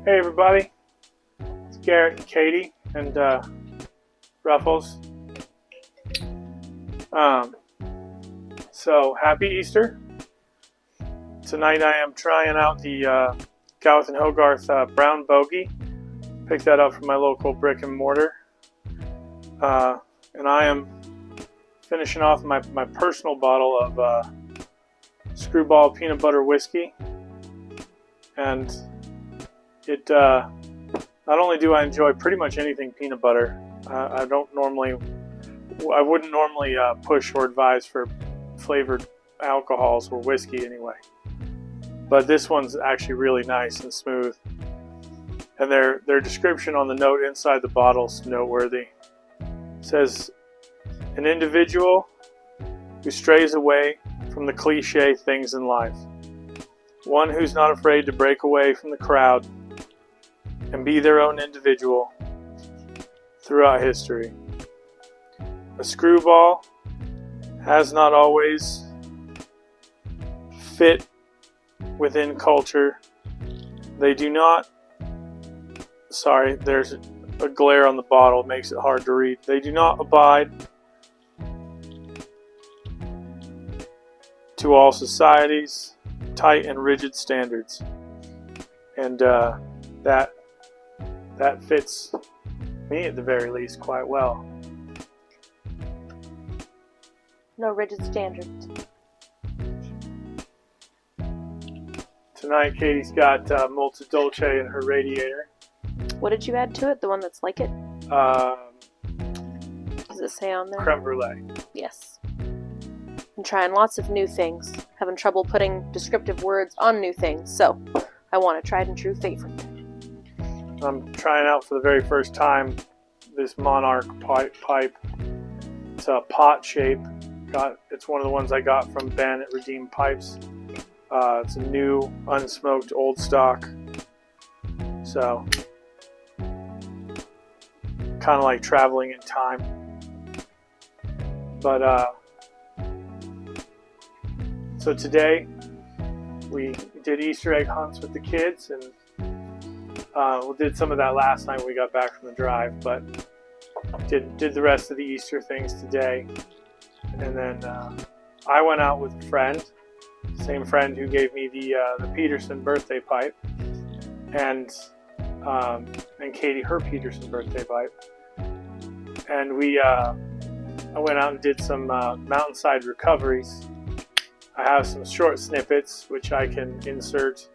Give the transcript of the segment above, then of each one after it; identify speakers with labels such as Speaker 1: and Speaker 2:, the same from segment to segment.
Speaker 1: Hey everybody, it's Garrett and Katie and Ruffles. So happy Easter. Tonight I am trying out the Gowth and Hogarth Brown Bogey. Picked that up from my local brick and mortar. And I am finishing off my personal bottle of Screwball Peanut Butter Whiskey. And it not only do I enjoy pretty much anything peanut butter, I wouldn't normally push or advise for flavored alcohols or whiskey anyway. But this one's actually really nice and smooth. And their description on the note inside the bottle is noteworthy. It says, an individual who strays away from the cliche things in life. One who's not afraid to break away from the crowd and be their own individual throughout history. A screwball has not always fit within culture. They do not, there's a glare on the bottle, it makes it hard to read. They do not abide to all society's tight and rigid standards. And that fits me at the very least quite well.
Speaker 2: No rigid standards.
Speaker 1: Tonight Katie's got Multa Dolce in her radiator.
Speaker 2: What did you add to it? The one that's like it?
Speaker 1: Does
Speaker 2: it say on there?
Speaker 1: Creme brulee.
Speaker 2: Yes. I'm trying lots of new things. Having trouble putting descriptive words on new things, so I want a tried and true favorite.
Speaker 1: I'm trying out for the very first time this Monarch pipe. It's a pot shape. It's one of the ones I got from Ben at Redeemed Pipes. It's a new, unsmoked, old stock. So, kind of like traveling in time. But, so today, we did Easter egg hunts with the kids, and we did some of that last night when we got back from the drive, but did the rest of the Easter things today. And then I went out with a friend, same friend who gave me the Peterson birthday pipe, and Katie her Peterson birthday pipe. And I went out and did some mountainside recoveries. I have some short snippets which I can insert.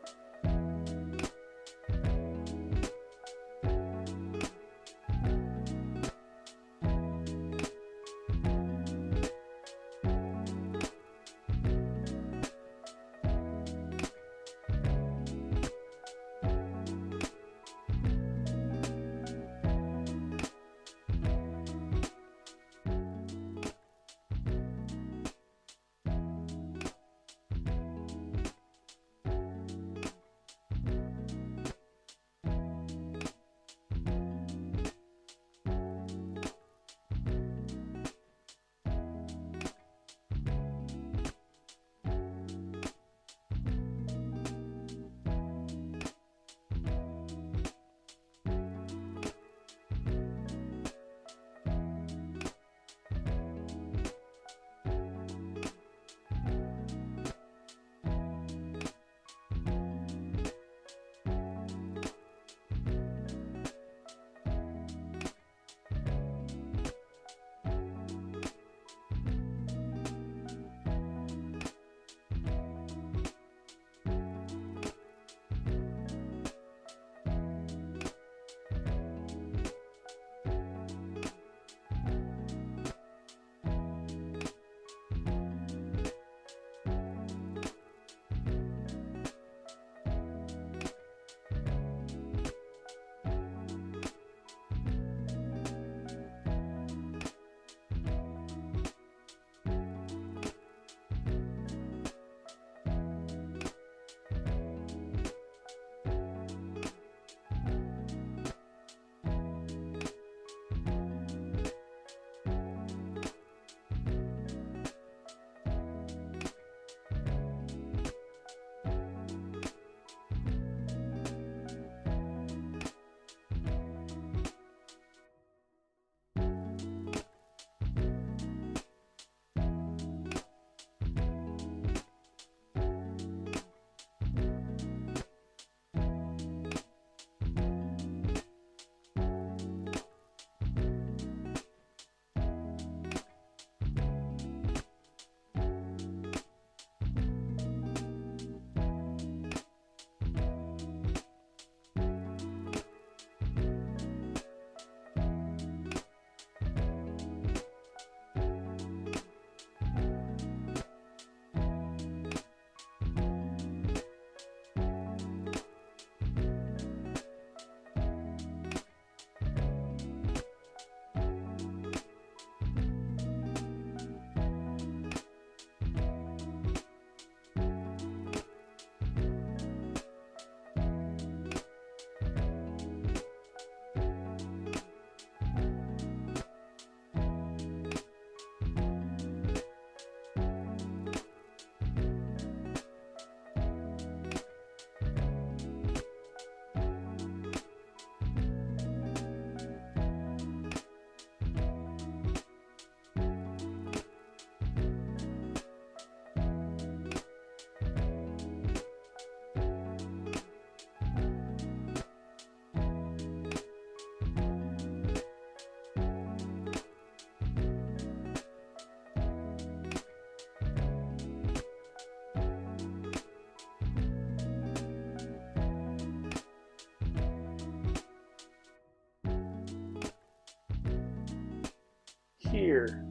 Speaker 1: here.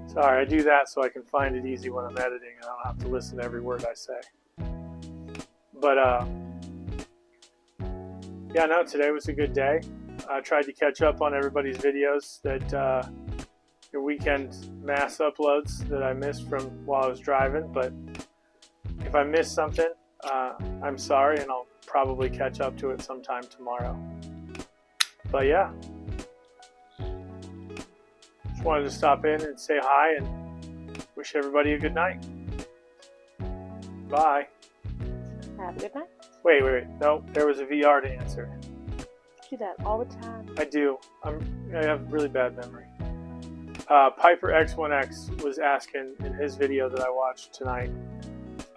Speaker 1: Sorry, I do that so I can find it easy when I'm editing and I don't have to listen to every word I say. But, yeah, no, today was a good day. I tried to catch up on everybody's videos that, your weekend mass uploads that I missed from while I was driving. But if I missed something, I'm sorry, and I'll probably catch up to it sometime tomorrow. But yeah. Just wanted to stop in and say hi and wish everybody a good night. Bye.
Speaker 2: Have a good night.
Speaker 1: Wait. No, there was a VR to answer.
Speaker 2: Do that all the time.
Speaker 1: I do. I have really bad memory. Piper X1X was asking in his video that I watched tonight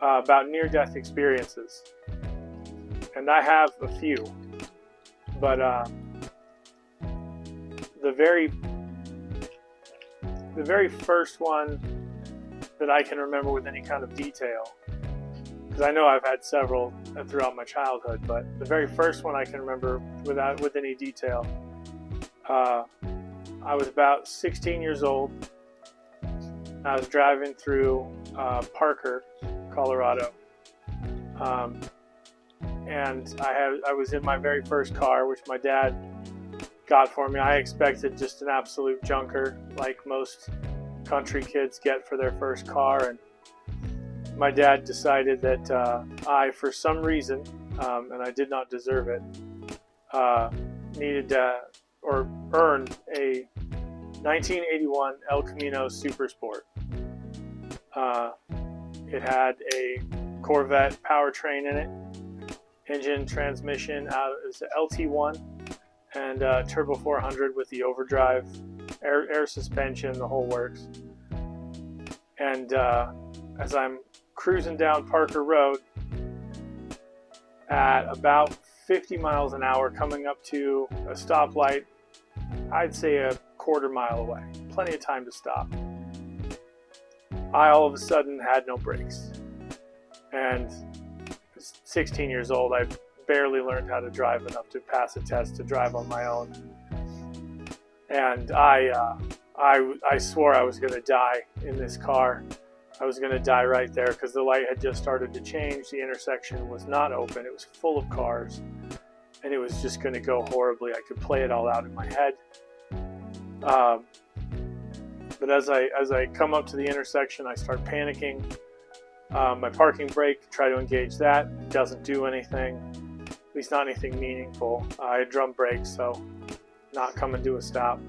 Speaker 1: about near-death experiences. And I have a few. But the very first one that I can remember with any kind of detail, because I know I've had several throughout my childhood, but the very first one I can remember with any detail, I was about 16 years old. I was driving through Parker, Colorado, and I was in my very first car, which my dad got for me. I expected just an absolute junker, like most country kids get for their first car, and my dad decided that I, for some reason, and I did not deserve it, needed or earned a 1981 El Camino Super Sport. It had a Corvette powertrain in it, engine, transmission, it was an LT1, and Turbo 400 with the overdrive, air suspension, the whole works. And as I'm cruising down Parker Road at about 50 miles an hour, coming up to a stoplight, I'd say a quarter mile away, plenty of time to stop, I all of a sudden had no brakes. And 16 years old, I barely learned how to drive enough to pass a test to drive on my own. And I swore I was going to die in this car. I was going to die right there because the light had just started to change. The intersection was not open. It was full of cars. And it was just going to go horribly. I could play it all out in my head. But as I come up to the intersection, I start panicking. My parking brake, try to engage that. It doesn't do anything. At least not anything meaningful. I had drum brakes, so not coming to a stop.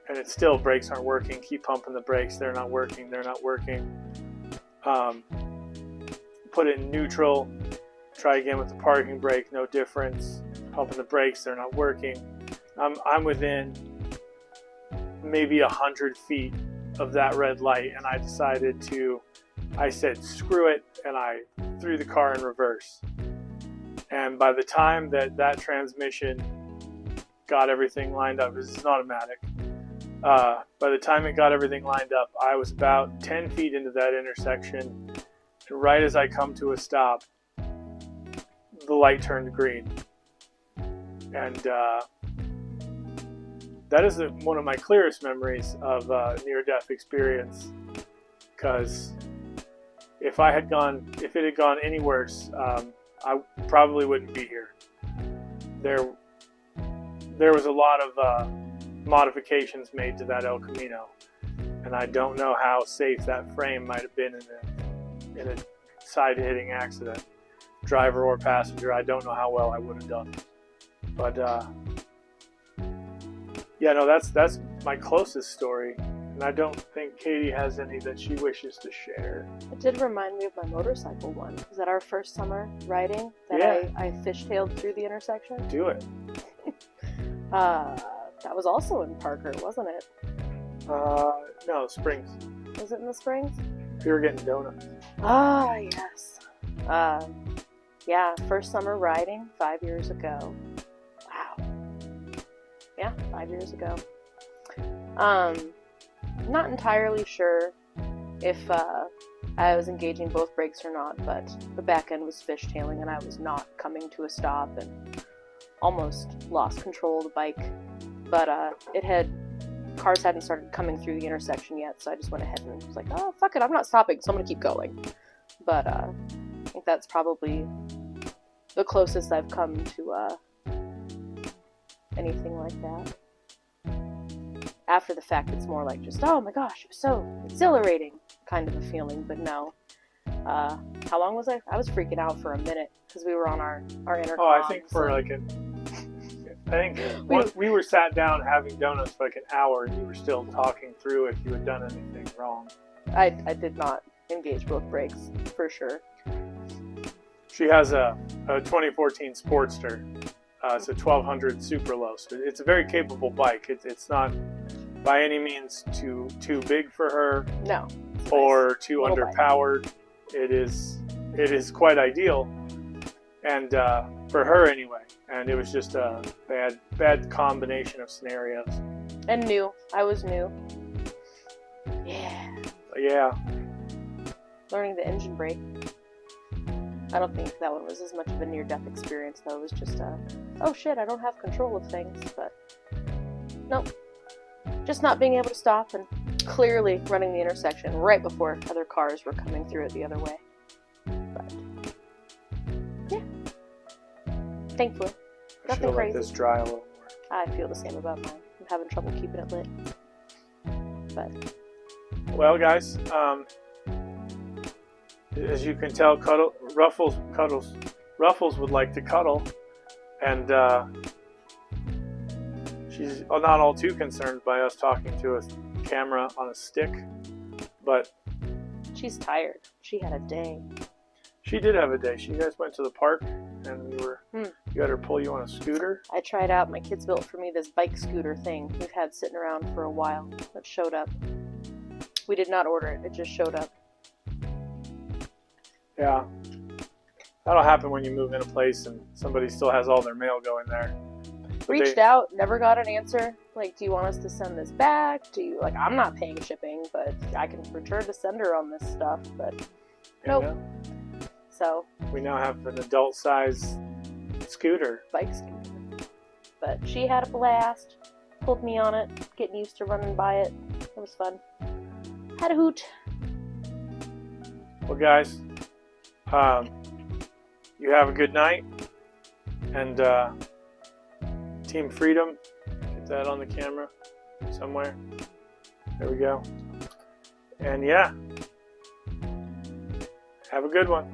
Speaker 1: And it's still, brakes aren't working. Keep pumping the brakes. They're not working. Put it in neutral. Try again with the parking brake. No difference. Pumping the brakes. They're not working. I'm within maybe 100 feet of that red light, and I said screw it, and I threw the car in reverse. And by the time that transmission got everything lined up, this is an automatic, by the time it got everything lined up, I was about 10 feet into that intersection, and right as I come to a stop, the light turned green. And that is one of my clearest memories of near-death experience, because if it had gone any worse, I probably wouldn't be here. There was a lot of modifications made to that El Camino, and I don't know how safe that frame might have been in a side-hitting accident, driver or passenger. I don't know how well I would have done. But yeah, no, that's my closest story. And I don't think Katie has any that she wishes to share.
Speaker 2: It did remind me of my motorcycle one. Was that our first summer riding that
Speaker 1: Yeah.
Speaker 2: I fishtailed through the intersection?
Speaker 1: Do it.
Speaker 2: That was also in Parker, wasn't it?
Speaker 1: No, Springs.
Speaker 2: Was it in the Springs?
Speaker 1: We were getting donuts.
Speaker 2: Ah, yes. Yeah, first summer riding 5 years ago. Wow. Yeah, 5 years ago. Not entirely sure if I was engaging both brakes or not, but the back end was fishtailing and I was not coming to a stop and almost lost control of the bike. But it had cars hadn't started coming through the intersection yet, so I just went ahead and was like, oh, fuck it, I'm not stopping, so I'm gonna keep going. But I think that's probably the closest I've come to anything like that. After the fact, it's more like just, oh my gosh, it was so exhilarating kind of a feeling, but no. How long was I? I was freaking out for a minute because we were on our intercom.
Speaker 1: Oh, I think for like we were sat down having donuts for like an hour, and you were still talking through if you had done anything wrong.
Speaker 2: I did not engage both brakes, for sure.
Speaker 1: She has a 2014 Sportster. It's a 1200 Super Low. So it's a very capable bike. It's not by any means too big for her.
Speaker 2: No.
Speaker 1: Or
Speaker 2: nice.
Speaker 1: too underpowered. Bike. It is quite ideal, and for her anyway. And it was just a bad combination of scenarios.
Speaker 2: And new. I was new. Yeah.
Speaker 1: Yeah.
Speaker 2: Learning the engine brake. I don't think that one was as much of a near-death experience, though. It was just oh shit, I don't have control of things, but nope. Just not being able to stop and clearly running the intersection right before other cars were coming through it the other way. But yeah. Thankfully.
Speaker 1: I
Speaker 2: Nothing
Speaker 1: feel
Speaker 2: crazy.
Speaker 1: Like this dry a little more.
Speaker 2: I feel the same about mine. I'm having trouble keeping it lit. But
Speaker 1: well, guys, as you can tell, Ruffles would like to cuddle, and she's not all too concerned by us talking to a camera on a stick, but
Speaker 2: she's tired. She had a day.
Speaker 1: She did have a day. You guys went to the park, and you had her pull you on a scooter.
Speaker 2: I tried out. My kids built for me this bike scooter thing we've had sitting around for a while that showed up. We did not order it. It just showed up.
Speaker 1: Yeah. That'll happen when you move in a place and somebody still has all their mail going there.
Speaker 2: Reached out, never got an answer. Like, do you want us to send this back? I'm not paying shipping, but I can return to sender on this stuff, but nope.
Speaker 1: Yeah.
Speaker 2: So
Speaker 1: we now have an adult-size scooter.
Speaker 2: Bike scooter. But she had a blast. Pulled me on it, getting used to running by it. It was fun. Had a hoot.
Speaker 1: Well, guys, you have a good night, and Team Freedom, get that on the camera somewhere. There we go. And yeah, have a good one.